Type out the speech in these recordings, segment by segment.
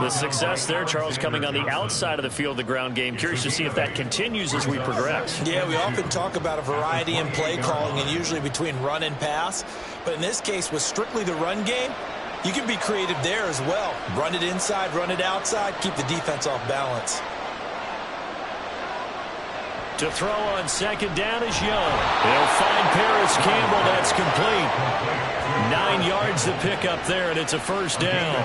The success there, Charles, coming on the outside of the field, the ground game. Curious to see if that continues as we progress. Yeah, we often talk about a variety in play calling and usually between run and pass. But in this case, with strictly the run game, you can be creative there as well. Run it inside, run it outside, keep the defense off balance. To throw on second down is Young. They'll find Paris Campbell. That's complete. 9 yards to pick up there, and it's a first down.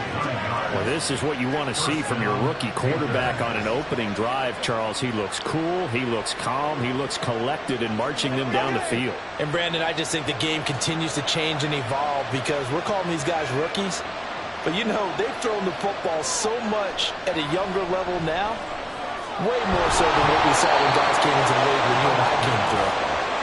Well, this is what you want to see from your rookie quarterback on an opening drive, Charles. He looks cool. He looks calm. He looks collected in marching them down the field. And, Brandon, I just think the game continues to change and evolve because we're calling these guys rookies. But, you know, they've thrown the football so much at a younger level now. Way more so than what we saw when guys came into the league when you and I came through.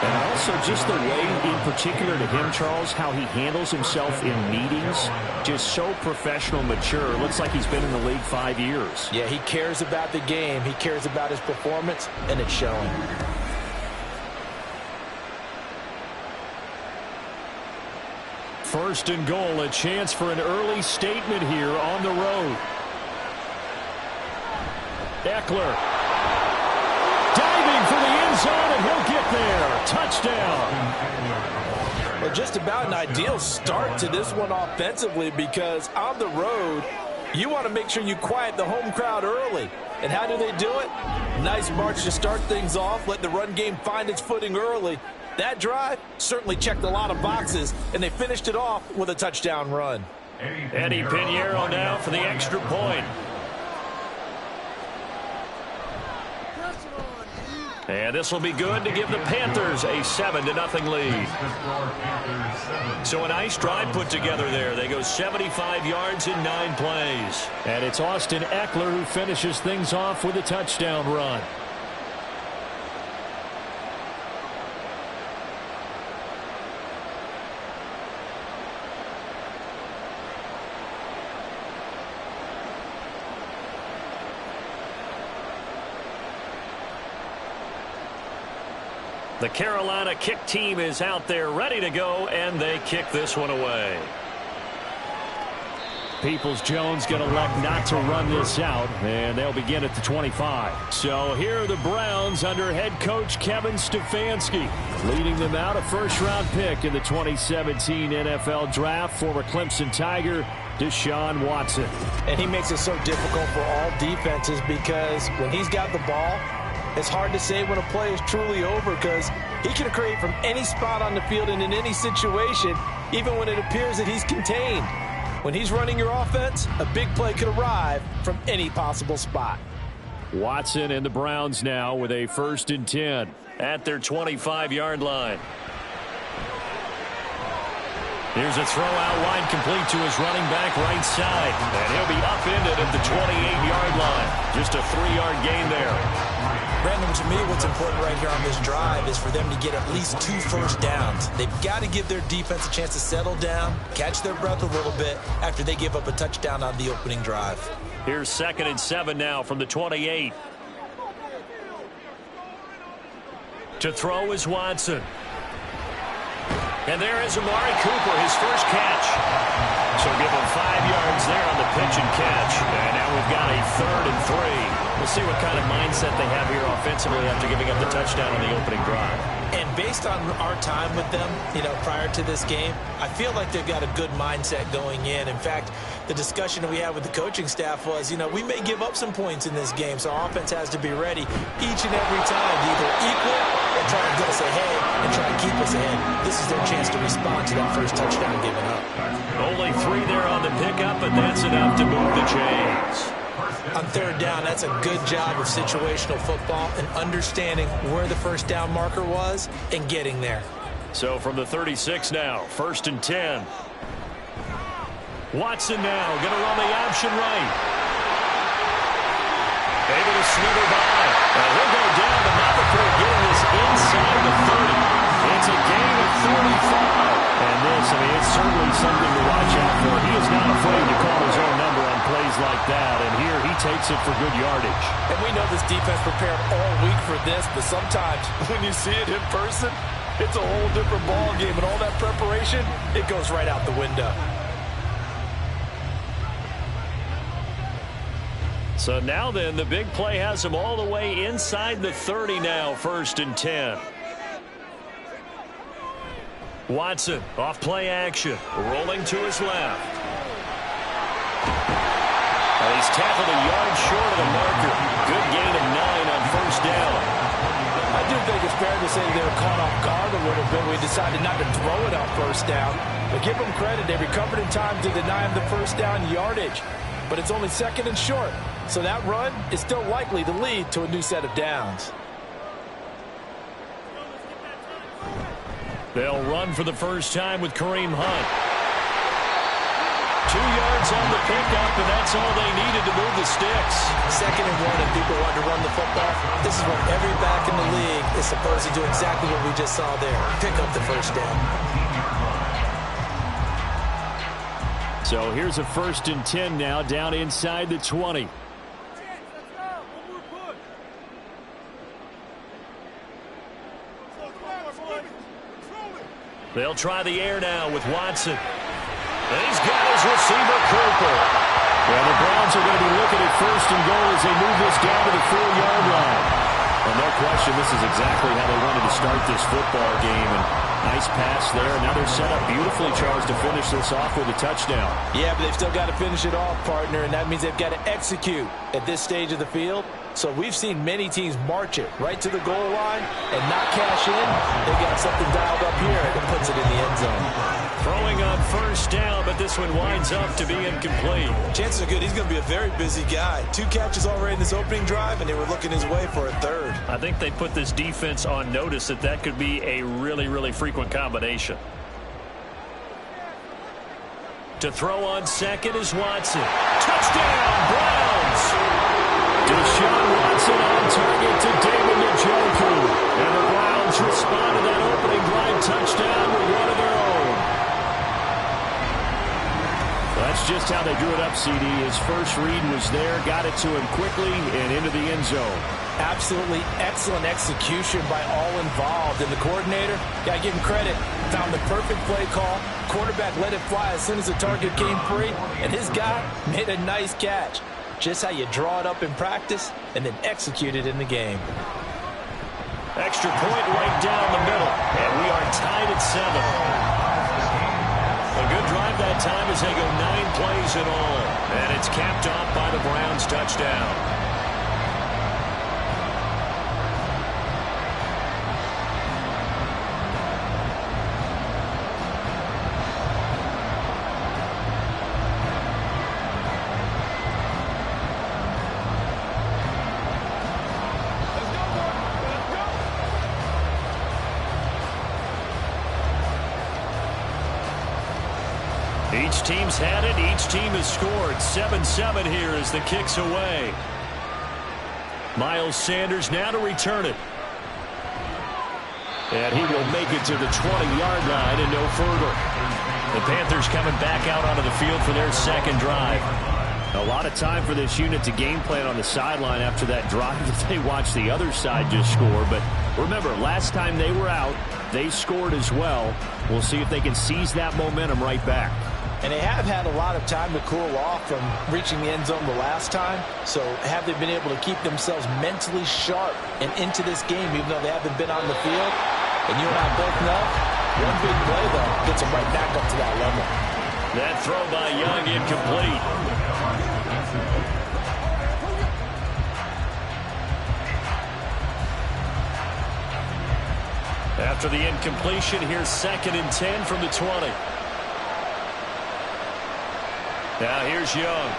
And also just the way, in particular to him, Charles, how he handles himself in meetings. Just so professional, mature. Looks like he's been in the league 5 years. Yeah, he cares about the game. He cares about his performance, and it's showing. First and goal, a chance for an early statement here on the road. Eckler diving for the end zone, and he'll get there. Touchdown. Well, just about an ideal start to this one offensively because on the road, you want to make sure you quiet the home crowd early. And how do they do it? Nice march to start things off. Let the run game find its footing early. That drive certainly checked a lot of boxes, and they finished it off with a touchdown run. Eddie Pinheiro now for the extra point. And this will be good to give the Panthers a 7-0 lead. So a nice drive put together there. They go 75 yards in 9 plays. And it's Austin Eckler who finishes things off with a touchdown run. The Carolina kick team is out there ready to go, and they kick this one away. Peoples-Jones going to elect not to run this out, and they'll begin at the 25. So here are the Browns under head coach Kevin Stefanski, leading them out a first-round pick in the 2017 NFL Draft, former Clemson Tiger, Deshaun Watson. And he makes it so difficult for all defenses because when he's got the ball, it's hard to say when a play is truly over because he can create from any spot on the field and in any situation, even when it appears that he's contained. When he's running your offense, a big play could arrive from any possible spot. Watson and the Browns now with a 1st and 10 at their 25-yard line. Here's a throw out wide complete to his running back right side. And he'll be upended at the 28-yard line. Just a 3-yard gain there. Brandon, to me, what's important right here on this drive is for them to get at least 2 first downs. They've got to give their defense a chance to settle down, catch their breath a little bit after they give up a touchdown on the opening drive. Here's 2nd and 7 now from the 28. To throw is Watson. And there is Amari Cooper, his first catch. So give him 5 yards there on the pitch and catch. And now we've got a 3rd and 3. We'll see what kind of mindset they have here offensively after giving up the touchdown on the opening drive. And based on our time with them, you know, prior to this game, I feel like they've got a good mindset going in. In fact, the discussion that we had with the coaching staff was, you know, we may give up some points in this game, so our offense has to be ready each and every time to either equal or try to get us ahead and try to keep us ahead. This is their chance to respond to that first touchdown given up. Only 3 there on the pickup, but that's enough to move the chains. On 3rd down, that's a good job of situational football and understanding where the first down marker was and getting there. So from the 36 now, 1st and 10. Watson now going to run the option right. Able to sneak her by. And he'll go down, but not before getting this inside the 30. It's a gain of 35. And this, I mean, it's certainly something to watch out for. He is not afraid to call his own number on plays like that. And here he takes it for good yardage. And we know this defense prepared all week for this, but sometimes when you see it in person, it's a whole different ball game. And all that preparation, it goes right out the window. So now then, the big play has them all the way inside the 30 now, 1st and 10. Watson, off play action, rolling to his left. And he's tackled a yard short of the marker. Good gain of 9 on 1st down. I do think it's fair to say they were caught off guard a little bit. We decided not to throw it on 1st down. But give them credit. They recovered in time to deny him the 1st down yardage. But it's only 2nd and short. So that run is still likely to lead to a new set of downs. They'll run for the first time with Kareem Hunt. 2 yards on the pickup, and that's all they needed to move the sticks. 2nd and 1, and people want to run the football. This is what every back in the league is supposed to do, exactly what we just saw there. Pick up the 1st down. So here's a 1st and 10 now, down inside the 20. They'll try the air now with Watson. And he's got his receiver, Cooper. Well, the Browns are going to be looking at 1st and goal as they move this down to the 4-yard line. Well, no question, this is exactly how they wanted to start this football game. And nice pass there. Now they're set up beautifully, Charles, to finish this off with a touchdown. Yeah, but they've still got to finish it off, partner, and that means they've got to execute at this stage of the field. So we've seen many teams march it right to the goal line and not cash in. They got something dialed up here that puts it in the end zone. Throwing on 1st down, but this one winds up to be incomplete. Chances are good he's going to be a very busy guy. 2 catches already in this opening drive, and they were looking his way for a 3rd. I think they put this defense on notice that could be a really, really frequent combination. To throw on 2nd is Watson. Touchdown, Browns! Deshaun Watson on target to David Njoku. And the Browns respond to that opening drive touchdown with one of their own. That's just how they drew it up, CD. His first read was there, got it to him quickly and into the end zone. Absolutely excellent execution by all involved. And the coordinator, got to give him credit, found the perfect play call. Quarterback let it fly as soon as the target came free. And his guy made a nice catch. Just how you draw it up in practice and then execute it in the game. Extra point right down the middle. And we are tied at 7. A good drive that time as they go 9 plays in all. And it's capped off by the Browns touchdown. Each team's had it. Each team has scored. 7-7 here as the kick's away. Miles Sanders now to return it. And he will make it to the 20-yard line and no further. The Panthers coming back out onto the field for their 2nd drive. A lot of time for this unit to game plan on the sideline after that drive that they watched the other side just score. But remember, last time they were out, they scored as well. We'll see if they can seize that momentum right back. And they have had a lot of time to cool off from reaching the end zone the last time. So have they been able to keep themselves mentally sharp and into this game, even though they haven't been on the field? And you and I both know, one big play, though, gets them right back up to that level. That throw by Young incomplete. After the incompletion, here's 2nd and 10 from the 20. Now here's Young.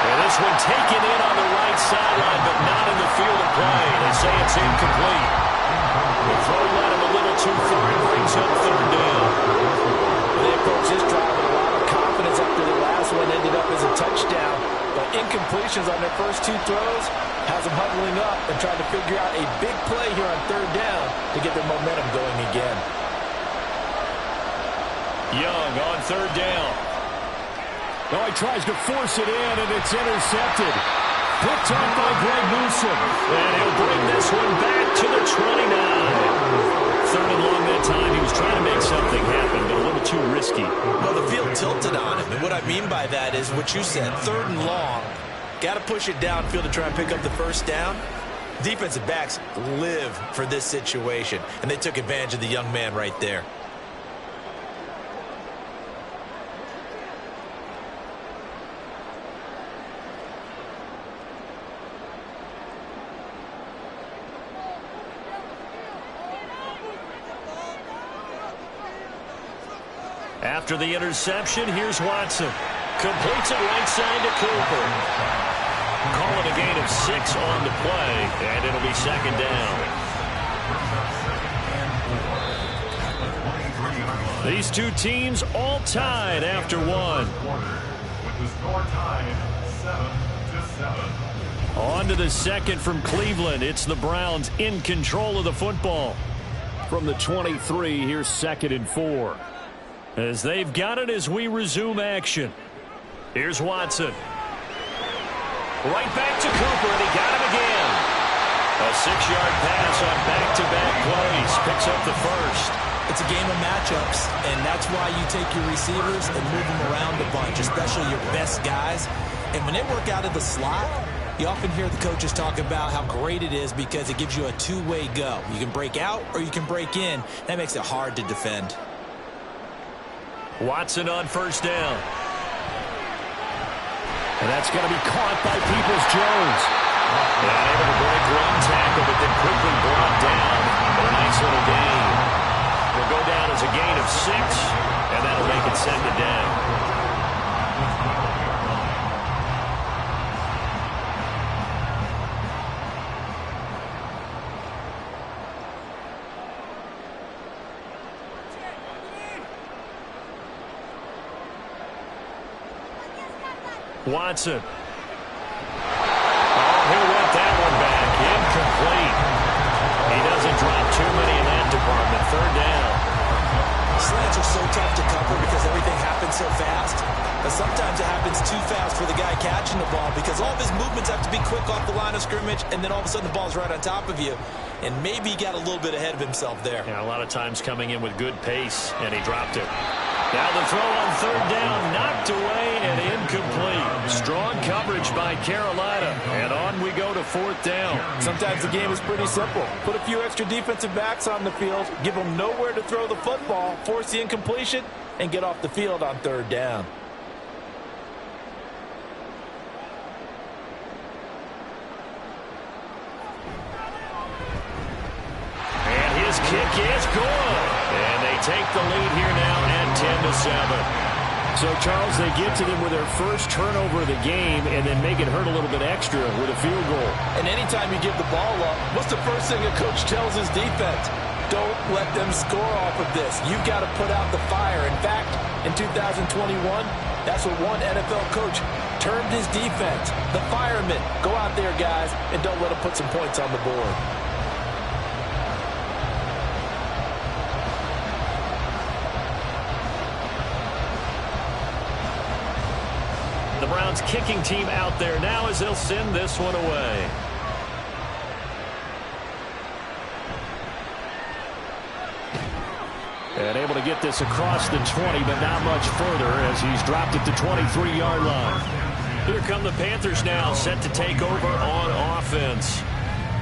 And this one taken in on the right sideline, but not in the field of play. They say it's incomplete. The throw led him a little too far and brings up 3rd down. They approach this drive with a lot of confidence after the last one ended up as a touchdown. But incompletions on their first 2 throws has them huddling up and trying to figure out a big play here on 3rd down to get their momentum going again. Young on 3rd down. Oh, he tries to force it in, and it's intercepted. Picked up by Greg Newsome. And he'll bring this one back to the 29. third and long that time. He was trying to make something happen, but a little too risky. Well, the field tilted on him, and what I mean by that is what you said, third and long. Got to push it downfield to try and pick up the first down. Defensive backs live for this situation, and they took advantage of the young man right there. After the interception, here's Watson. Completes it right side to Cooper. Call it a gain of 6 on the play, and it'll be second down. These two teams all tied after one. On to the second from Cleveland. It's the Browns in control of the football. From the 23, here's 2nd and 4. As they've got it as we resume action. Here's Watson. Right back to Cooper, and he got him again. A 6-yard pass on back-to-back plays. Picks up the first. It's a game of matchups, and that's why you take your receivers and move them around a bunch, especially your best guys. And when they work out of the slot, you often hear the coaches talk about how great it is because it gives you a two-way go. You can break out or you can break in. That makes it hard to defend. Watson on first down. And that's going to be caught by Peoples-Jones. And able to break one tackle, but then quickly brought down. A nice little gain. Will go down as a gain of 6, and that'll make it second down. Watson. Oh, he went that one back. Incomplete. He doesn't drop too many in that department. Third down. Slants are so tough to cover because everything happens so fast. But sometimes it happens too fast for the guy catching the ball because all of his movements have to be quick off the line of scrimmage, and then all of a sudden the ball's right on top of you. And maybe he got a little bit ahead of himself there. Yeah, a lot of times coming in with good pace, and he dropped it. Now the throw on third down, knocked away and incomplete. Strong coverage by Carolina, and on we go to fourth down. Sometimes the game is pretty simple. Put a few extra defensive backs on the field, give them nowhere to throw the football, force the incompletion, and get off the field on third down. And his kick is good. And they take the lead here now at 10-7. So, Charles, they get to them with their first turnover of the game and then make it hurt a little bit extra with a field goal. And anytime you give the ball up, what's the first thing a coach tells his defense? Don't let them score off of this. You've got to put out the fire. In fact, in 2021, that's what one NFL coach termed his defense. The firemen. Go out there, guys, and don't let them put some points on the board. The Browns kicking team out there now as they'll send this one away. And able to get this across the 20, but not much further as he's dropped it to 23-yard line. Here come the Panthers now, set to take over on offense.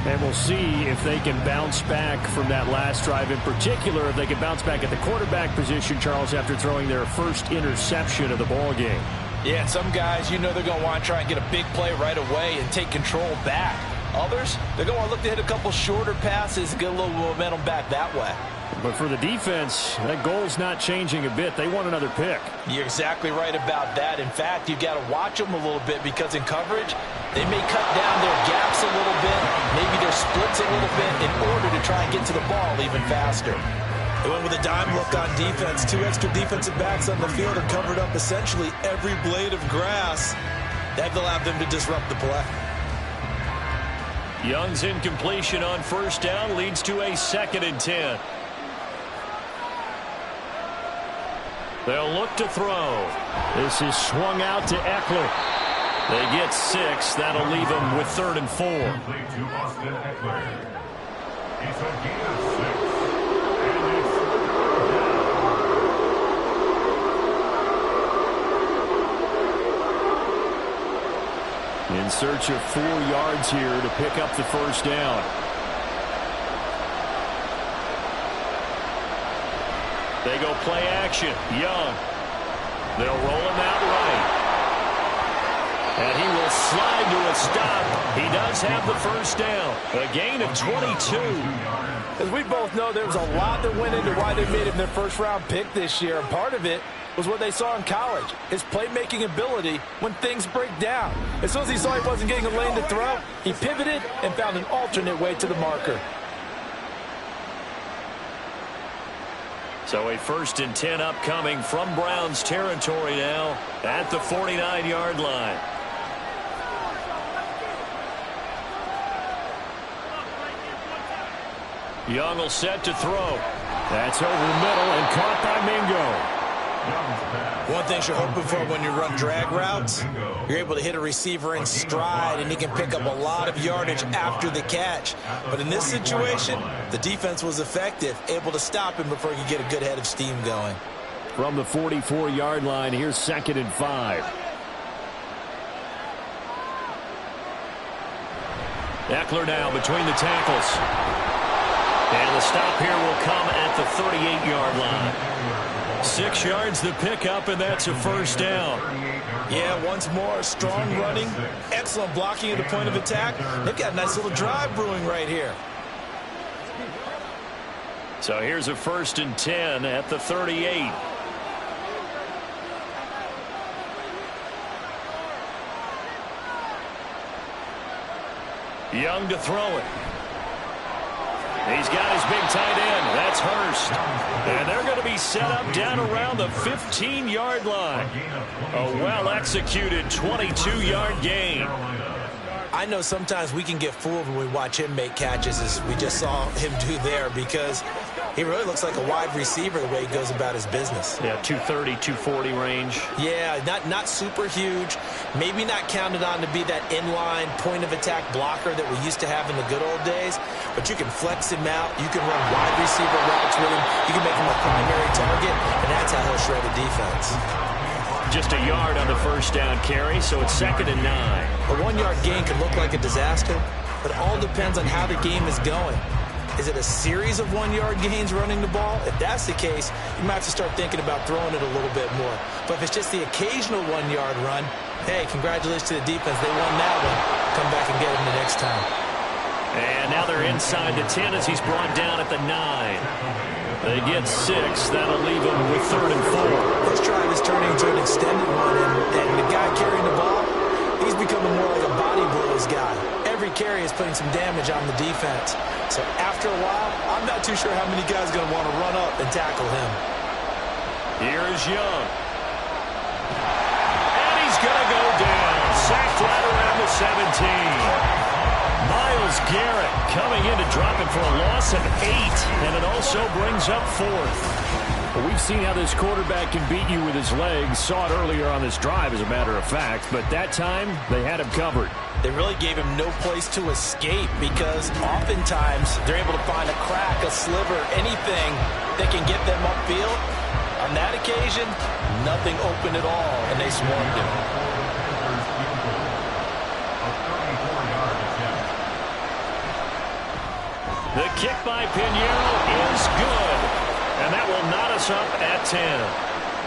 And we'll see if they can bounce back from that last drive. In particular, if they can bounce back at the quarterback position, Charles, after throwing their first interception of the ball game. Yeah, some guys, you know they're going to want to try and get a big play right away and take control back. Others, they're going to look to hit a couple shorter passes and get a little momentum back that way. But for the defense, that goal's not changing a bit. They want another pick. You're exactly right about that. In fact, you've got to watch them a little bit because in coverage, they may cut down their gaps a little bit, maybe their splits a little bit in order to try and get to the ball even faster. They went with a dime look on defense. 2 extra defensive backs on the field and covered up essentially every blade of grass. That allowed them to disrupt the play. Young's incompletion on first down leads to a 2nd and 10. They'll look to throw. This is swung out to Eckler. They get 6. That'll leave them with 3rd and 4. In search of 4 yards here to pick up the first down. They go play action. Young. They'll roll him out right. And he will slide to a stop. He does have the first down. A gain of 22. As we both know, there was a lot that went into why they made him their first-round pick this year. And part of it was what they saw in college, his playmaking ability when things break down. As soon as he saw he wasn't getting a lane to throw, he pivoted and found an alternate way to the marker. So a 1st and 10 upcoming from Browns territory now at the 49-yard line. Young will set to throw. That's over the middle and caught by Mingo. One thing you're hoping for when you run drag routes, you're able to hit a receiver in stride, and he can pick up a lot of yardage after the catch. But in this situation, the defense was effective, able to stop him before he could get a good head of steam going. From the 44-yard line, here's 2nd and 5. Eckler now between the tackles. And the stop here will come at the 38-yard line. 6 yards the pickup, and that's a first down. Yeah, once more, strong running, excellent blocking at the point of attack. They've got a nice little drive brewing right here. So here's a 1st and 10 at the 38. Young to throw it. He's got his big tight end. That's Hurst. And they're going to be set up down around the 15-yard line. A well-executed 22-yard gain. I know sometimes we can get fooled when we watch him make catches, as we just saw him do there, because he really looks like a wide receiver the way he goes about his business. Yeah, 230, 240 range. Yeah, not super huge. Maybe not counted on to be that inline point-of-attack blocker that we used to have in the good old days, but you can flex him out. You can run wide receiver routes with him. You can make him a primary target, and that's how he'll shred a defense. Just a yard on the first down carry, so it's 2nd and 9. A 1-yard gain could look like a disaster, but it all depends on how the game is going. Is it a series of 1-yard gains running the ball? If that's the case, you might have to start thinking about throwing it a little bit more. But if it's just the occasional 1-yard run, hey, congratulations to the defense. They won that one. Come back and get him the next time. And now they're inside the 10 as he's brought down at the 9. They get 6. That'll leave them with 3rd and 4. This drive is turning into an extended one, and the guy carrying the ball, he's becoming more like a body blows guy. Every carry is putting some damage on the defense. So after a while, I'm not too sure how many guys are going to want to run up and tackle him. Here is Young. And he's going to go down. Sacked right around the 17. Myles Garrett coming in to drop it for a loss of 8, and it also brings up 4th. Well, we've seen how this quarterback can beat you with his legs. Saw it earlier on this drive, as a matter of fact, but that time they had him covered. They really gave him no place to escape, because oftentimes they're able to find a crack, a sliver, anything that can get them upfield. On that occasion, nothing open at all, and they swarmed him. The kick by Pinheiro is good, and that will knot us up at 10.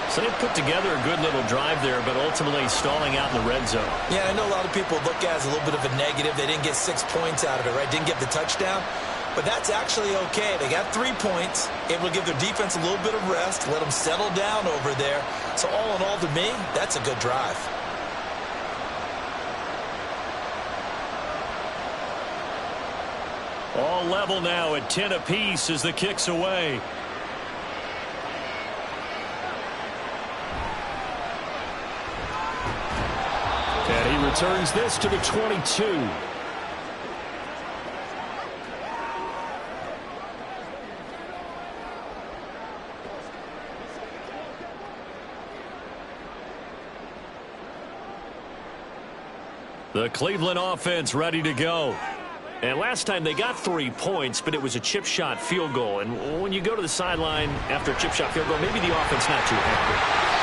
So they put together a good little drive there, but ultimately stalling out in the red zone. Yeah, I know a lot of people look at it as a little bit of a negative. They didn't get 6 points out of it, right? Didn't get the touchdown. But that's actually okay. They got 3 points, able to give their defense a little bit of rest, let them settle down over there. So all in all, to me, that's a good drive. All level now at 10 apiece as the kick's away. And he returns this to the 22. The Cleveland offense ready to go. And last time they got 3 points, but it was a chip shot field goal. And when you go to the sideline after a chip shot field goal, maybe the offense not too happy.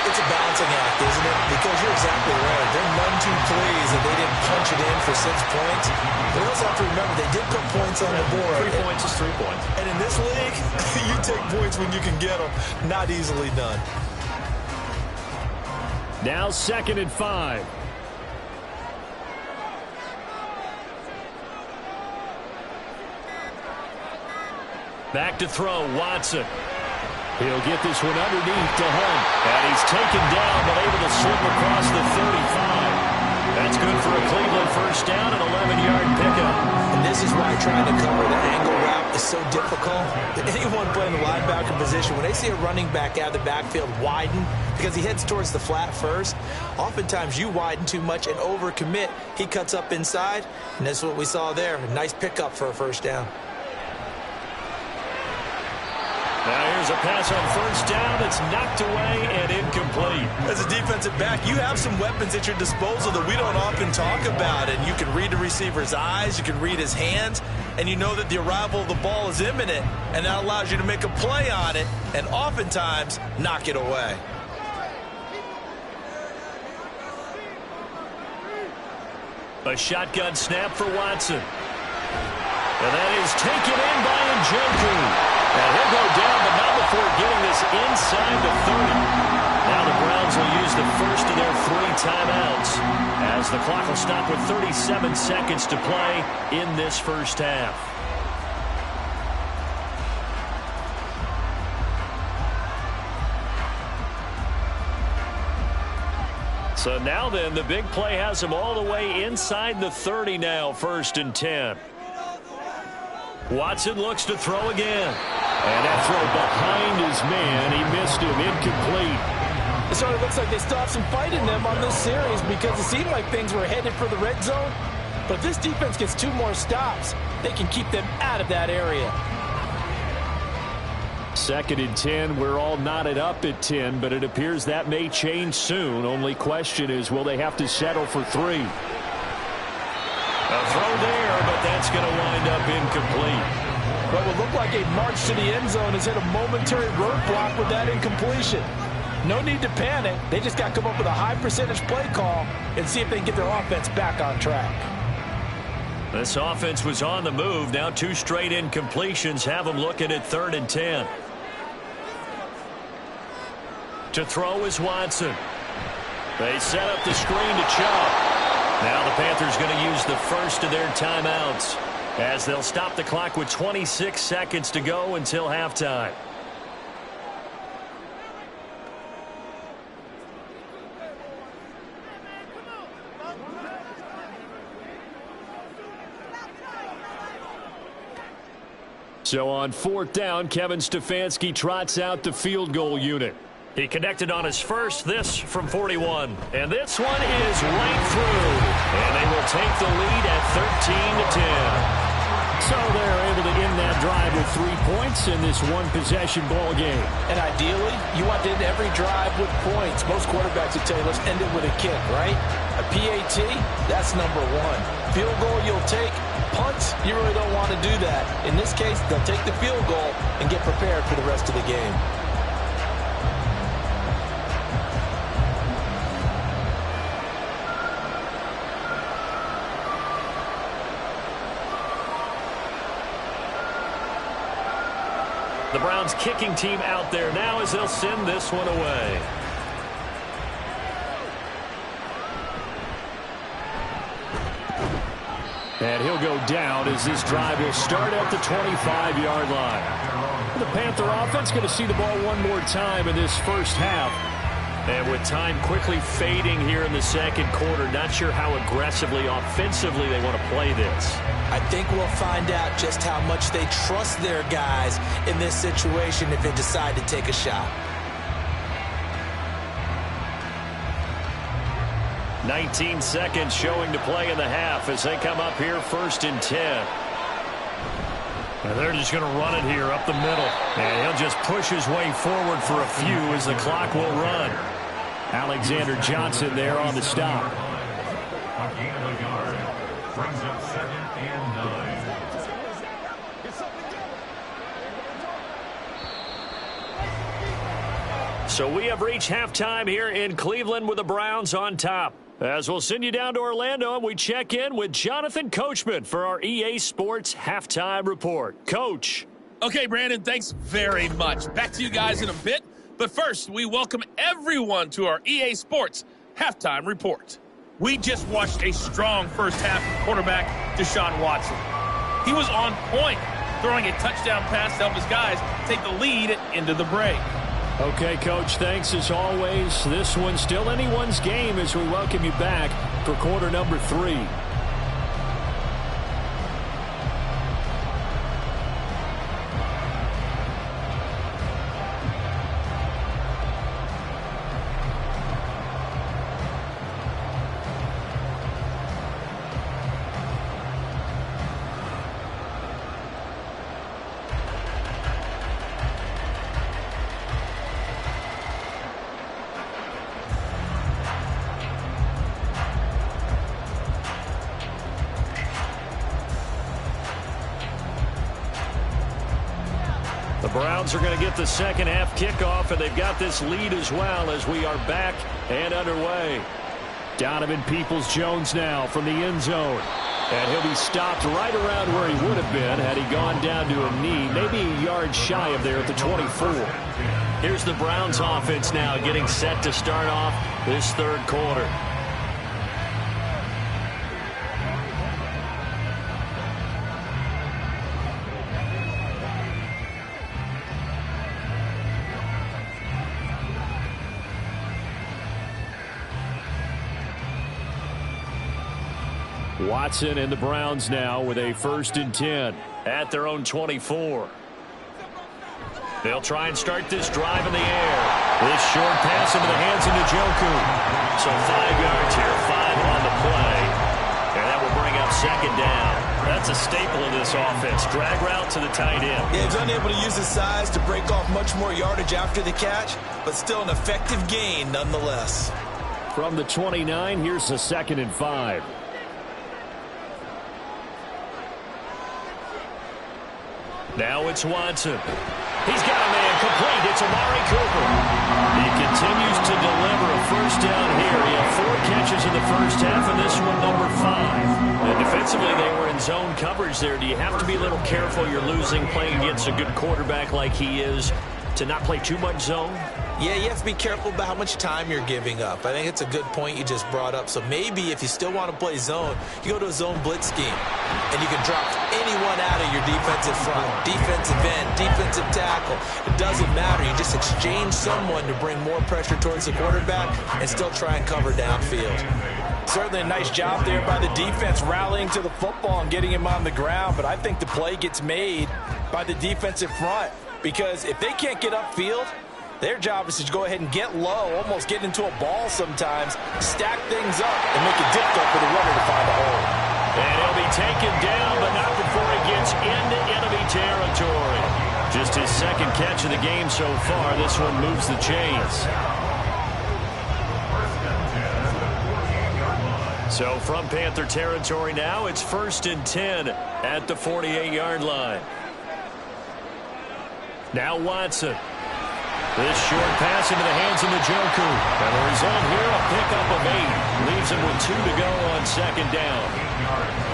It's a balancing act, isn't it? Because you're exactly right. They're none too pleased that they didn't punch it 6 points. But we also have to remember they did put points on the board. 3 points is 3 points. And in this league, you take points when you can get them. Not easily done. Now 2nd and 5. Back to throw, Watson. He'll get this one underneath to Hunt. And he's taken down, but able to slip across the 35. That's good for a Cleveland first down, an 11-yard pickup. And this is why trying to cover the angle route is so difficult. Anyone playing the linebacker position, when they see a running back out of the backfield widen, because he heads towards the flat first, oftentimes you widen too much and overcommit. He cuts up inside, and that's what we saw there. A nice pickup for a first down. Now here's a pass on first down. It's knocked away and incomplete. As a defensive back, you have some weapons at your disposal that we don't often talk about. And you can read the receiver's eyes, you can read his hands, and you know that the arrival of the ball is imminent. And that allows you to make a play on it and oftentimes knock it away. A shotgun snap for Watson. And that is taken in by Njoku. And he'll go down, but not before getting this inside the 30. Now the Browns will use the first of their 3 timeouts as the clock will stop with 37 seconds to play in this first half. So now then, the big play has him all the way inside the 30 now, 1st and 10. Watson looks to throw again. And that throw behind his man, he missed him, incomplete. It sort of looks like they still have some fight in them on this series because it seemed like things were headed for the red zone. But if this defense gets 2 more stops, they can keep them out of that area. 2nd and 10, we're all knotted up at 10, but it appears that may change soon. Only question is, will they have to settle for 3? A throw there, but that's going to wind up incomplete. What would look like a march to the end zone has hit a momentary roadblock with that incompletion. No need to panic. They just got to come up with a high percentage play call and see if they can get their offense back on track. This offense was on the move. Now 2 straight incompletions have them looking at 3rd and 10. To throw is Watson. They set up the screen to Chubb. Now the Panthers going to use the first of their timeouts as they'll stop the clock with 26 seconds to go until halftime. So on 4th down, Kevin Stefanski trots out the field goal unit. He connected on his first, this from 41. And this one is right through. And they will take the lead at 13-10. So they're able to end that drive with 3 points in this one-possession ball game. And ideally, you want to end every drive with points. Most quarterbacks would tell you, let's end it with a kick, right? A PAT, that's number 1. Field goal you'll take. Punts, you really don't want to do that. In this case, they'll take the field goal and get prepared for the rest of the game. The Browns kicking team out there now as they'll send this one away. And he'll go down as this drive will start at the 25-yard line. The Panther offense going to see the ball one more time in this first half. And with time quickly fading here in the 2nd quarter, not sure how aggressively, offensively they want to play this. I think we'll find out just how much they trust their guys in this situation if they decide to take a shot. 19 seconds showing to play in the half as they come up here 1st and 10. And they're just going to run it here up the middle. And he'll just push his way forward for a few as the clock will run. Alexander Johnson there on the stop. Brings up 2nd and 9. So we have reached halftime here in Cleveland with the Browns on top. As we'll send you down to Orlando, and we check in with Jonathan Coachman for our EA Sports Halftime Report. Coach. Okay, Brandon, thanks very much. Back to you guys in a bit. But first, we welcome everyone to our EA Sports Halftime Report. We just watched a strong first half from quarterback Deshaun Watson. He was on point, throwing a touchdown pass to help his guys take the lead into the break. Okay, Coach, thanks as always. This one's still anyone's game as we welcome you back for quarter number 3. The Browns are going to get the second half kickoff, and they've got this lead as well as we are back and underway. Donovan Peoples-Jones now from the end zone. And he'll be stopped right around where he would have been had he gone down to a knee, maybe a yard shy of there at the 24. Here's the Browns offense now getting set to start off this third quarter. Watson and the Browns now with a 1st and 10 at their own 24. They'll try and start this drive in the air. This short pass into the hands of Njoku. So 5 yards here, 5 on the play. And that will bring up second down. That's a staple of this offense. Drag route to the tight end. Yeah, he's unable to use his size to break off much more yardage after the catch, but still an effective gain nonetheless. From the 29, here's the 2nd and 5. Now it's Watson. He's got a man complete. It's Amari Cooper. He continues to deliver a first down here. He had 4 catches in the first half, and this one number 5. And defensively, they were in zone coverage there. Do you have to be a little careful? You're losing playing against a good quarterback like he is to not play too much zone? Yeah, you have to be careful about how much time you're giving up. I think it's a good point you just brought up. So maybe if you still want to play zone, you go to a zone blitz scheme, and you can drop anyone out of your defensive front, defensive end, defensive tackle. It doesn't matter. You just exchange someone to bring more pressure towards the quarterback and still try and cover downfield. Certainly a nice job there by the defense rallying to the football and getting him on the ground, but I think the play gets made by the defensive front because if they can't get upfield, their job is to go ahead and get low, almost get into a ball sometimes, stack things up, and make it difficult for the runner to find a hole. And he'll be taken down, but not before he gets into enemy territory. Just his 2nd catch of the game so far. This one moves the chains. So from Panther territory now, it's 1st and 10 at the 48-yard line. Now Watson. This short pass into the hands of Njoku. And the result here, a pickup of 8. Leaves him with 2 to go on 2nd down.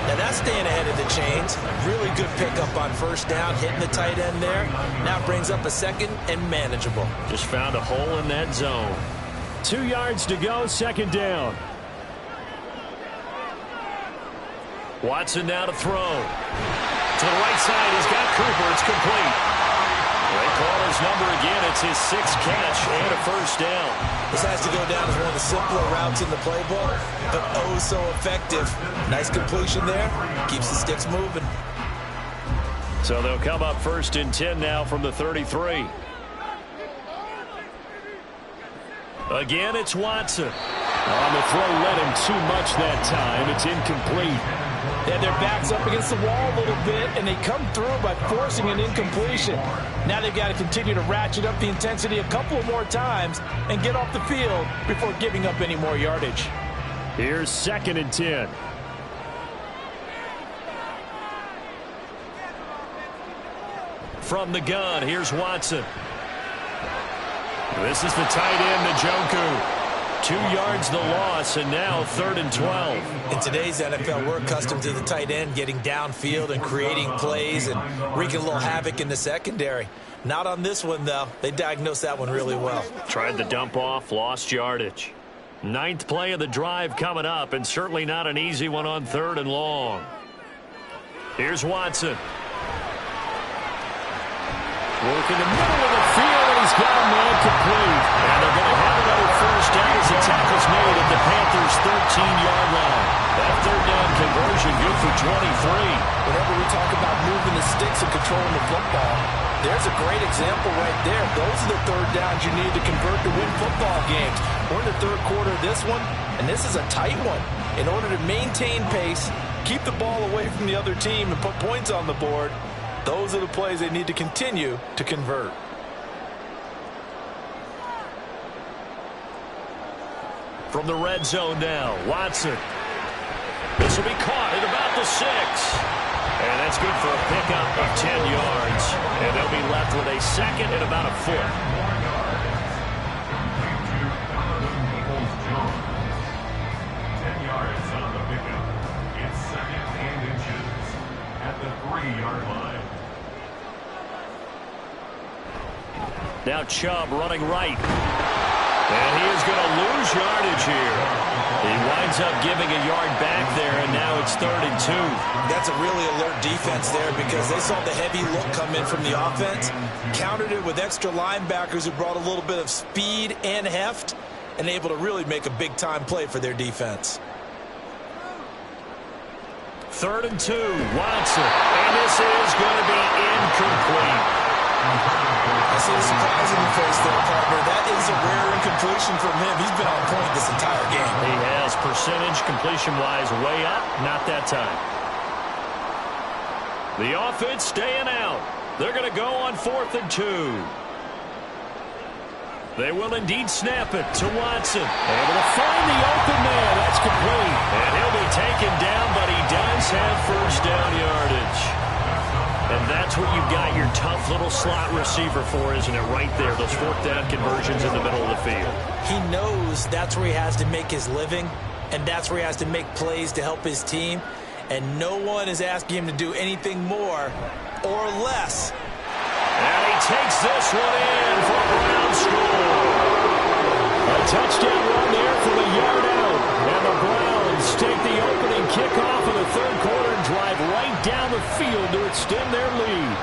Now that's staying ahead of the chains. Really good pickup on 1st down, hitting the tight end there. Now brings up a 2nd and manageable. Just found a hole in that zone. 2 yards to go, 2nd down. Watson now to throw. To the right side, he's got Cooper. It's complete. They call his number again. It's his 6th catch and a 1st down. This has to go down as one of the simpler routes in the playbook, but oh so effective. Nice completion there. Keeps the sticks moving. So they'll come up 1st and 10 now from the 33. Again, it's Watson. On the throw, let him too much that time. It's incomplete. Yeah, their back's up against the wall a little bit, and they come through by forcing an incompletion. Now they've got to continue to ratchet up the intensity a couple of more times and get off the field before giving up any more yardage. Here's 2nd and 10. From the gun, here's Watson. This is the tight end, Njoku. 2 yards the loss, and now 3rd and 12. In today's NFL, we're accustomed to the tight end getting downfield and creating plays and wreaking a little havoc in the secondary. Not on this one, though. They diagnosed that one really well. Tried the dump off, lost yardage. 9th play of the drive coming up, and certainly not an easy one on 3rd and long. Here's Watson. Working the middle of the field, and he's got a man complete. And they're going to have another first down as the tackle's made at the Panthers' 13-yard line. That 3rd down conversion good for 23. Whenever we talk about moving the sticks and controlling the football, there's a great example right there. Those are the 3rd downs you need to convert to win football games. We're in the 3rd quarter of this one, and this is a tight one. In order to maintain pace, keep the ball away from the other team, and put points on the board, those are the plays they need to continue to convert. From the red zone now, Watson. This will be caught at about the 6. And that's good for a pickup of 10 yards. And they'll be left with a 2nd and about a foot. Now Chubb running right. And he is going to lose yardage here. He winds up giving a yard back there, and now it's 3rd and 2. That's a really alert defense there because they saw the heavy look come in from the offense, countered it with extra linebackers who brought a little bit of speed and heft, and able to really make a big-time play for their defense. 3rd and 2, Watson. And this is going to be incomplete. I see a surprise in your face there, partner. That is a rare incompletion from him. He's been on point this entire game. He has. Percentage completion-wise way up. Not that time. The offense staying out. They're going to go on 4th and 2. They will indeed snap it to Watson. Able to find the open man. That's complete. And he'll be taken down, but he does have first down yardage. And that's what you've got your tough little slot receiver for, isn't it? Right there, those 4th down conversions in the middle of the field. He knows that's where he has to make his living, and that's where he has to make plays to help his team. And no one is asking him to do anything more or less. And he takes this one in for a Brown score. A touchdown run there from a yard out. And the Browns take the opening kickoff of the 3rd quarter and drive right down the field to extend their lead.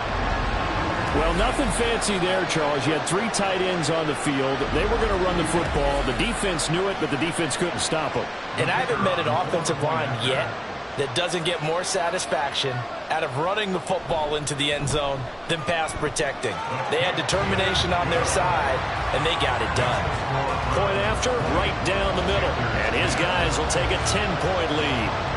Well, nothing fancy there, Charles. You had 3 tight ends on the field. They were going to run the football. The defense knew it, but the defense couldn't stop them. And I haven't met an offensive line yet that doesn't get more satisfaction out of running the football into the end zone than pass protecting. They had determination on their side, and they got it done. Point after, right down the middle. And his guys will take a 10-point lead.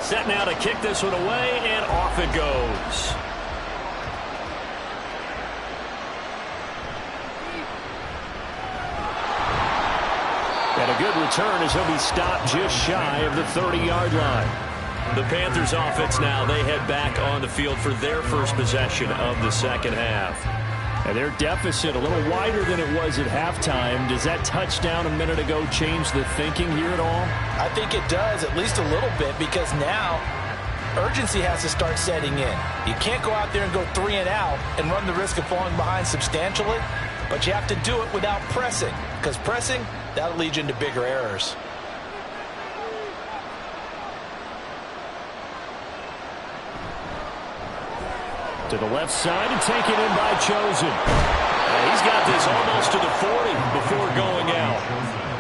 Set now to kick this one away, and off it goes. And a good return as he'll be stopped just shy of the 30-yard line. The Panthers offense now, they head back on the field for their first possession of the 2nd half. And their deficit a little wider than it was at halftime. Does that touchdown a minute ago change the thinking here at all? I think it does, at least a little bit, because now urgency has to start setting in. You can't go out there and go 3 and out and run the risk of falling behind substantially, but you have to do it without pressing, because pressing, that'll lead you into bigger errors. To the left side and taken in by Chosen. He's got this almost to the 40 before going out.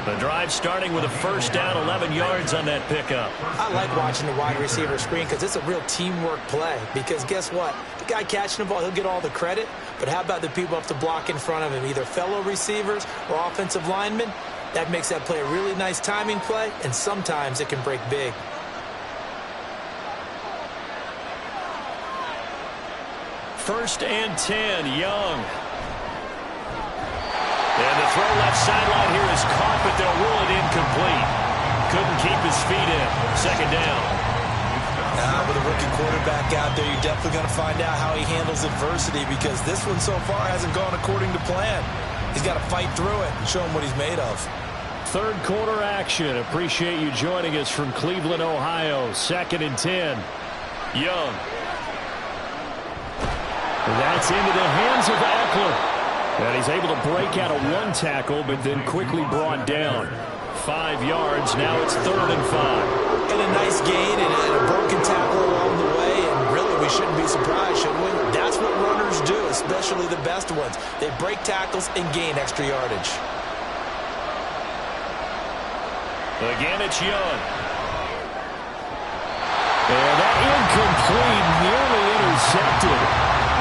The drive starting with a first down, 11 yards on that pickup. I like watching the wide receiver screen because it's a real teamwork play. Because guess what? The guy catching the ball, he'll get all the credit. But how about the people have to block in front of him, either fellow receivers or offensive linemen? That makes that play a really nice timing play, and sometimes it can break big. First and 10, Young. And the throw left sideline here is caught, but they'll rule it incomplete. Couldn't keep his feet in. Second down. With a rookie quarterback out there, you're definitely going to find out how he handles adversity, because this one so far hasn't gone according to plan. He's got to fight through it and show him what he's made of. Third quarter action. Appreciate you joining us from Cleveland, Ohio. Second and 10. Young. That's into the hands of Eckler. And he's able to break out of one tackle, but then quickly brought down. 5 yards. Now it's 3rd and 5. And a nice gain and a broken tackle along the way. And really, we shouldn't be surprised, should we? That's what runners do, especially the best ones. They break tackles and gain extra yardage. Again, it's Young. And that incomplete, nearly intercepted.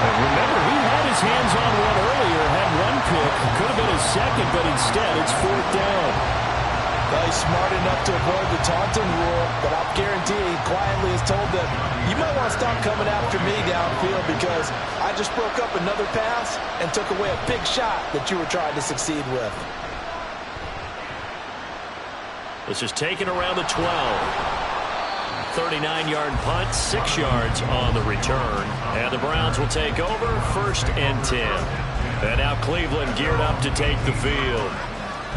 And remember, he had his hands on one earlier, had one pick. Could have been his second, but instead it's 4th down. Well, he's smart enough to avoid the taunting rule, but I'll guarantee he quietly has told them, you might want to stop coming after me downfield, because I just broke up another pass and took away a big shot that you were trying to succeed with. This is taken around the 12. 39-yard punt, 6 yards on the return. And the Browns will take over, 1st and 10. And now Cleveland geared up to take the field.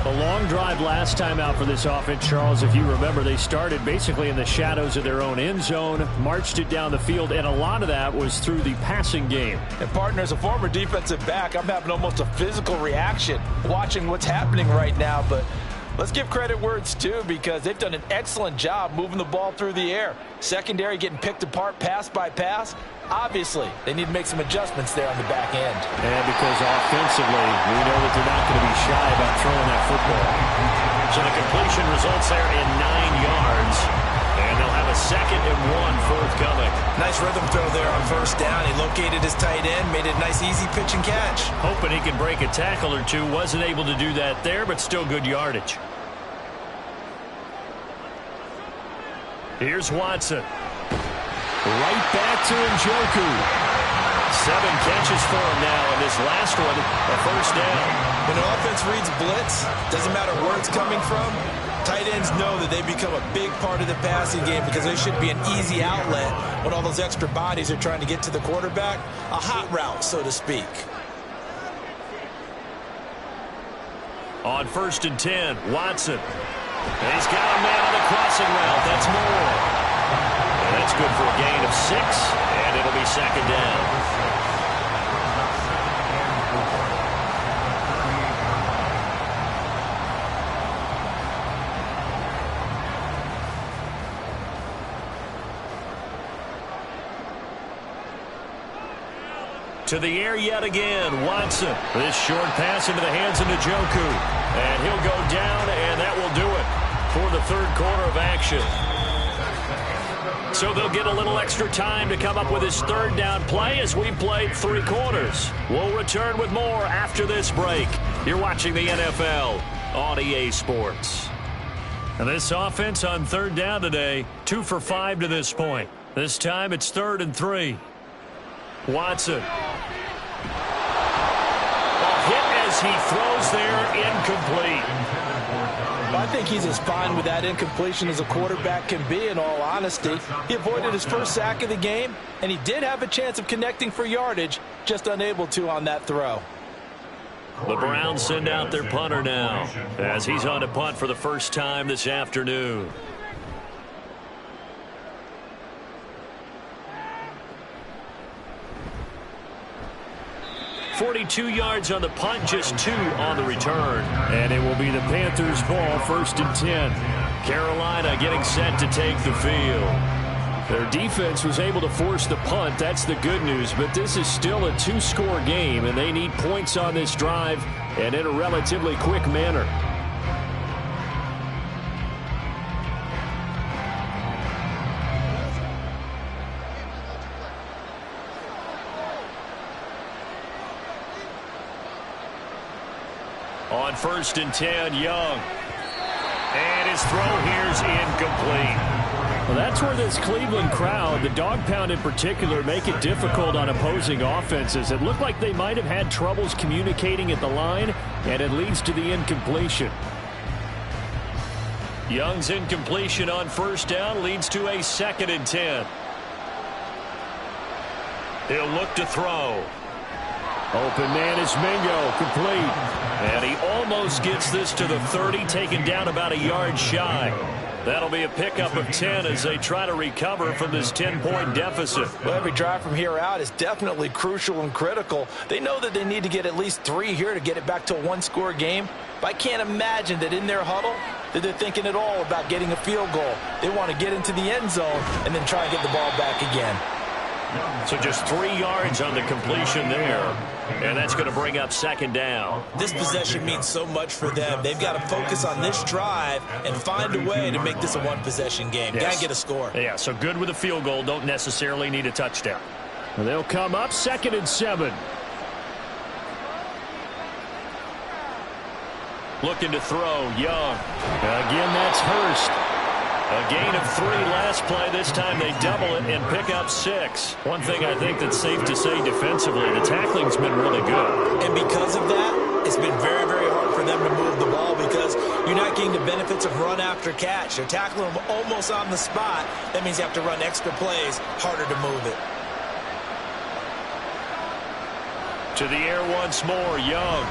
A long drive last time out for this offense, Charles. If you remember, they started basically in the shadows of their own end zone, marched it down the field, and a lot of that was through the passing game. And, partner, as a former defensive back, I'm having almost a physical reaction watching what's happening right now. But let's give credit where it's due, because they've done an excellent job moving the ball through the air. Secondary getting picked apart pass by pass. Obviously, they need to make some adjustments there on the back end. And because offensively, we know that they're not going to be shy about throwing that football. So the completion results there in 9 yards. And they'll have a 2nd and 1 forthcoming. Nice rhythm throw there on 1st down. He located his tight end, made it a nice easy pitch and catch. Hoping he can break a tackle or two. Wasn't able to do that there, but still good yardage. Here's Watson. Right back to Njoku. 7 catches for him now, and this last one, a 1st down. When the offense reads blitz, doesn't matter where it's coming from, tight ends know that they become a big part of the passing game, because they should be an easy outlet when all those extra bodies are trying to get to the quarterback. A hot route, so to speak. On 1st and 10, Watson. And he's got a man on the crossing route. That's Moore. And that's good for a gain of 6, and it'll be 2nd down. To the air yet again, Watson. This short pass into the hands of Njoku. And he'll go down, and that will do it for the 3rd quarter of action. So they'll get a little extra time to come up with his 3rd down play as we played 3 quarters. We'll return with more after this break. You're watching the NFL on EA Sports. And this offense on 3rd down today, 2 for 5 to this point. This time it's 3rd and 3. Watson. A hit as he throws there, incomplete. I think he's as fine with that incompletion as a quarterback can be, in all honesty. He avoided his first sack of the game, and he did have a chance of connecting for yardage, just unable to on that throw. The Browns send out their punter now, as he's on to punt for the first time this afternoon. 42 yards on the punt, just 2 on the return. And it will be the Panthers' ball, 1st and 10. Carolina getting set to take the field. Their defense was able to force the punt. That's the good news. But this is still a 2-score game, and they need points on this drive and in a relatively quick manner. On 1st and 10, Young. And his throw here's incomplete. Well, that's where this Cleveland crowd, the dog pound in particular, make it difficult on opposing offenses. It looked like they might have had troubles communicating at the line, and it leads to the incompletion. Young's incompletion on first down leads to a 2nd and 10. He'll look to throw. Open man is Mingo, complete. And he almost gets this to the 30, taken down about a yard shy. That'll be a pickup of 10 as they try to recover from this 10-point deficit. Well, every drive from here out is definitely crucial and critical. They know that they need to get at least 3 here to get it back to a one-score game. But I can't imagine that in their huddle that they're thinking at all about getting a field goal. They want to get into the end zone and then try and get the ball back again. So just 3 yards on the completion there. And that's going to bring up 2nd down. This possession means so much for them. They've got to focus on this drive and find a way to make this a one-possession game. Got to get a score. Yeah, so good with a field goal. Don't necessarily need a touchdown. And they'll come up 2nd and 7. Looking to throw, Young. Again, that's Hurst. A gain of 3 last play. This time they double it and pick up 6. One thing I think that's safe to say defensively, the tackling's been really good. And because of that, it's been very, very hard for them to move the ball because you're not getting the benefits of run after catch. They're tackling them almost on the spot. That means you have to run extra plays, harder to move it. To the air once more, Young.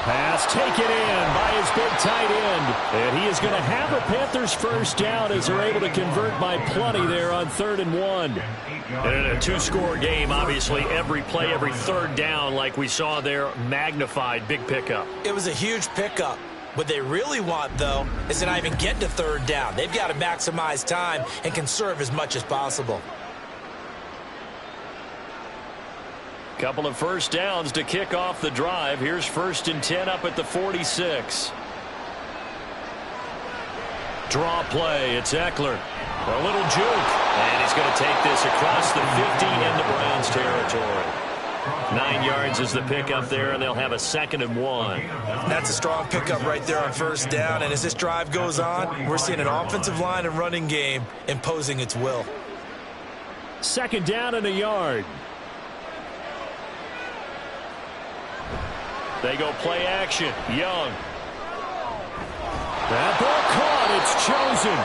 Pass taken in by his big tight end. And he is going to have a Panthers first down as they're able to convert by plenty there on 3rd and 1. And in a 2-score game, obviously, every play, every 3rd down, like we saw there, magnified. Big pickup. It was a huge pickup. What they really want, though, is to not even get to 3rd down. They've got to maximize time and conserve as much as possible. Couple of first downs to kick off the drive. Here's 1st and 10 up at the 46. Draw play. It's Eckler. A little juke. And he's going to take this across the 50 into Browns territory. 9 yards is the pickup there, and they'll have a 2nd and 1. That's a strong pickup right there on first down. And as this drive goes on, we're seeing an offensive line and running game imposing its will. 2nd down and a yard. They go play action. Young. That ball caught. It's chosen.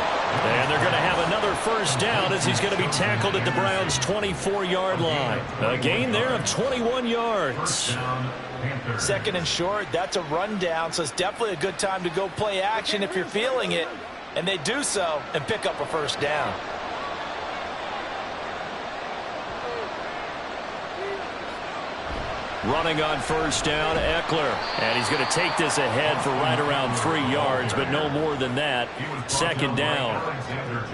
And they're going to have another first down as he's going to be tackled at the Browns' 24-yard line. A gain there of 21 yards. 2nd and short. That's a rundown, so it's definitely a good time to go play action if you're feeling it. And they do so and pick up a first down. Running on first down, Eckler. And he's going to take this ahead for right around 3 yards, but no more than that. 2nd down.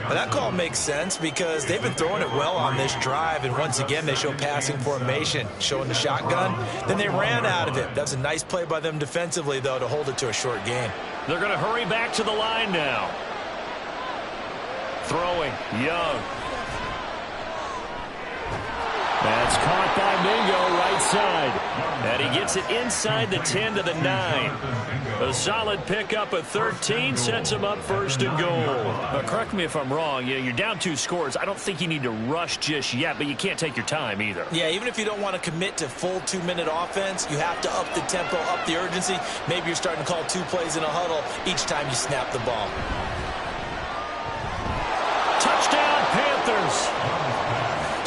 Well, that call makes sense because they've been throwing it well on this drive, and once again they show passing formation, showing the shotgun. Then they ran out of it. That's a nice play by them defensively, though, to hold it to a short gain. They're going to hurry back to the line now. Throwing, Young. That's caught by Mingo, right side. And he gets it inside the 10 to the 9. A solid pickup of 13 sets him up 1st and goal. Correct me if I'm wrong. You're down 2 scores. I don't think you need to rush just yet, but you can't take your time either. Yeah, even if you don't want to commit to full 2-minute offense, you have to up the tempo, up the urgency. Maybe you're starting to call 2 plays in a huddle each time you snap the ball. Touchdown, Panthers.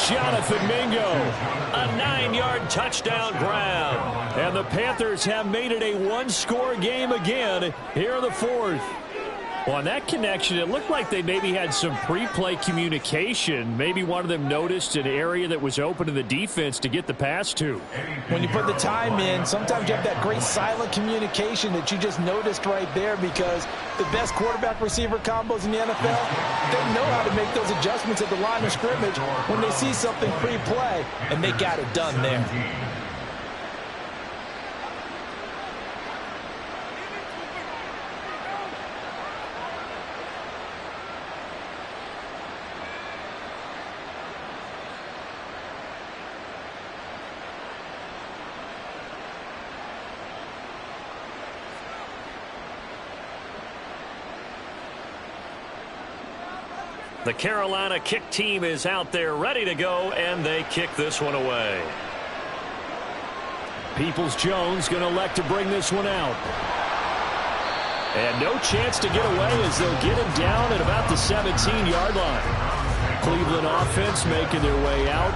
Jonathan Mingo, a 9-yard touchdown grab. And the Panthers have made it a 1-score game again here in the 4th. Well, on that connection, it looked like they maybe had some pre-play communication. Maybe one of them noticed an area that was open to the defense to get the pass to. When you put the time in, sometimes you have that great silent communication that you just noticed right there because the best quarterback-receiver combos in the NFL, they know how to make those adjustments at the line of scrimmage when they see something pre-play, and they got it done there. The Carolina kick team is out there ready to go, and they kick this one away. Peoples-Jones going to elect to bring this one out. And no chance to get away as they'll get him down at about the 17-yard line. Cleveland offense making their way out.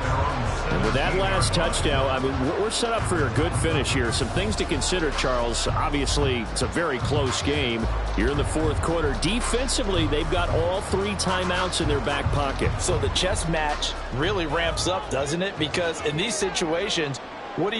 And with that last touchdown, I mean, we're set up for a good finish here. Some things to consider, Charles. Obviously, it's a very close game. You're in the fourth quarter. Defensively, they've got all 3 timeouts in their back pocket. So the chess match really ramps up, doesn't it? Because in these situations, what do?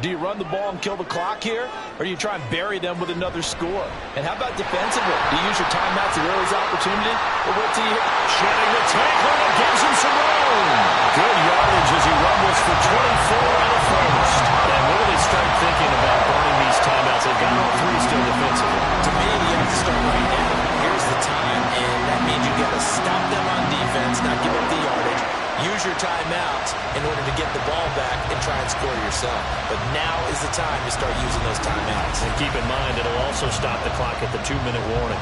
Do you run the ball and kill the clock here? Or do you try and bury them with another score? And how about defensively? Do you use your timeouts at early opportunity? Or wait till you shedding the tackle that gives him some room. Good yardage as he rumbles for 24 on the first. And when do they start thinking about burning these timeouts? They've got all 3 still defensively. To me, you have to start right now. Here's the time, and that means you got to stop them on defense, not give up the yardage. Use your timeouts in order to get the ball back and try and score yourself. But now is the time to start using those timeouts. And keep in mind, it'll also stop the clock at the 2-minute warning.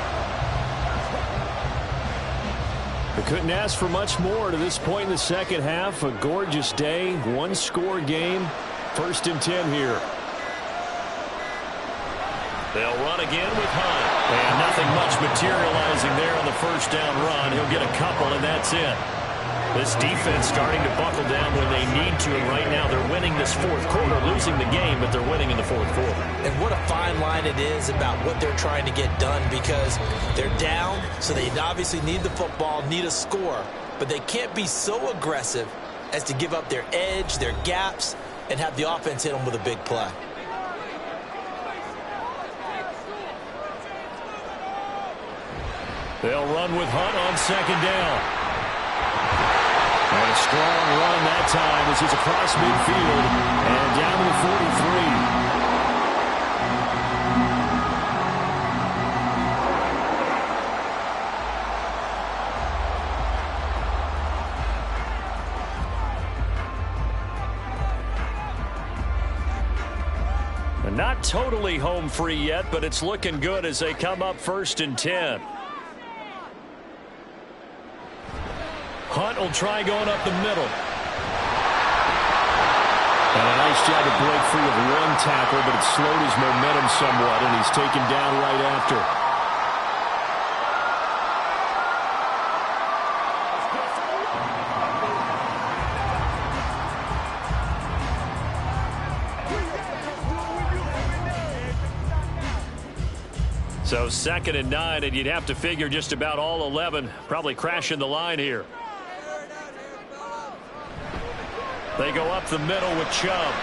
We couldn't ask for much more to this point in the second half. A gorgeous day, 1-score game. 1st and 10 here. They'll run again with Hunt. And nothing much materializing there on the first down run. He'll get a couple, and that's it. This defense starting to buckle down when they need to, and right now they're winning this fourth quarter, losing the game, but they're winning in the fourth quarter. And what a fine line it is about what they're trying to get done, because they're down, so they obviously need the football, need a score, but they can't be so aggressive as to give up their edge, their gaps, and have the offense hit them with a big play. They'll run with Hunt on second down. And a strong run that time as he's across midfield and down to the 43. And not totally home free yet, but it's looking good as they come up 1st and 10. Hunt will try going up the middle. And a nice job to break free of 1 tackle, but it slowed his momentum somewhat, and he's taken down right after. So 2nd and 9, and you'd have to figure just about all 11 probably crashing the line here. They go up the middle with Chubb.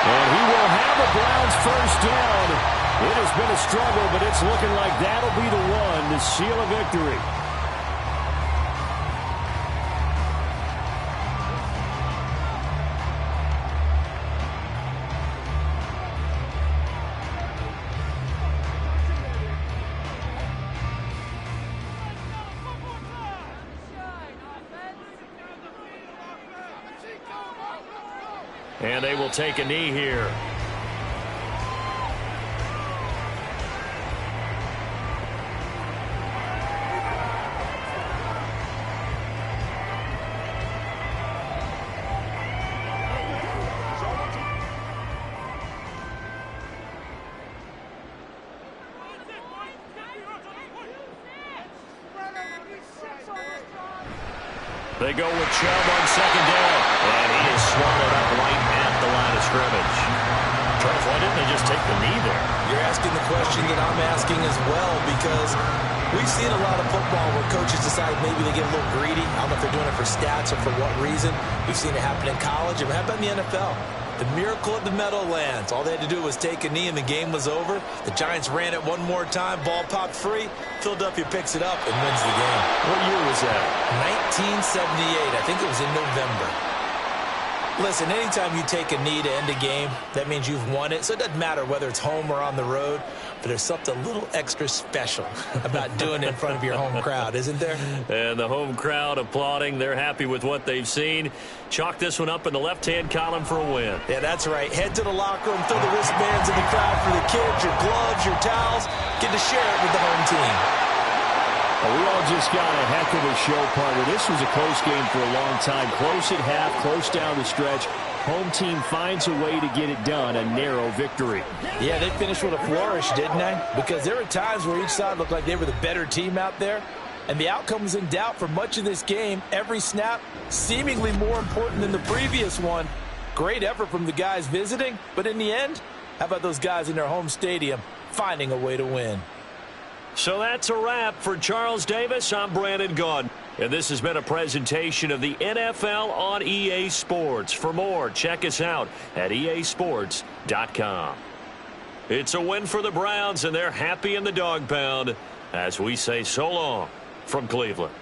And he will have a Browns first down. It has been a struggle, but it's looking like that'll be the one to seal a victory. And they will take a knee here. They go with Chubb on second down. And he is swallowed up right at the line of scrimmage. Charles, why didn't they just take the knee there? You're asking the question that I'm asking as well, because we've seen a lot of football where coaches decide maybe they get a little greedy. I don't know if they're doing it for stats or for what reason. We've seen it happen in college. It happened in the NFL. The miracle of the Meadowlands. All they had to do was take a knee and the game was over. The Giants ran it one more time. Ball popped free. Philadelphia picks it up and wins the game. What year was that? 1978. I think it was in November. Listen, anytime you take a knee to end a game, that means you've won it. So it doesn't matter whether it's home or on the road, but there's something a little extra special about doing it in front of your home crowd, isn't there? And the home crowd applauding. They're happy with what they've seen. Chalk this one up in the left-hand column for a win. Yeah, that's right. Head to the locker room, throw the wristbands in the crowd for the kids, your gloves, your towels. Get to share it with the home team. Well, we all just got a heck of a show, partner. This was a close game for a long time. Close at half, close down the stretch. Home team finds a way to get it done, a narrow victory. Yeah, they finished with a flourish, didn't they? Because there were times where each side looked like they were the better team out there, and the outcome was in doubt for much of this game. Every snap seemingly more important than the previous one. Great effort from the guys visiting, but in the end, how about those guys in their home stadium finding a way to win? So that's a wrap for Charles Davis. I'm Brandon Gaudin. And this has been a presentation of the NFL on EA Sports. For more, check us out at easports.com. It's a win for the Browns, and they're happy in the dog pound as we say so long from Cleveland.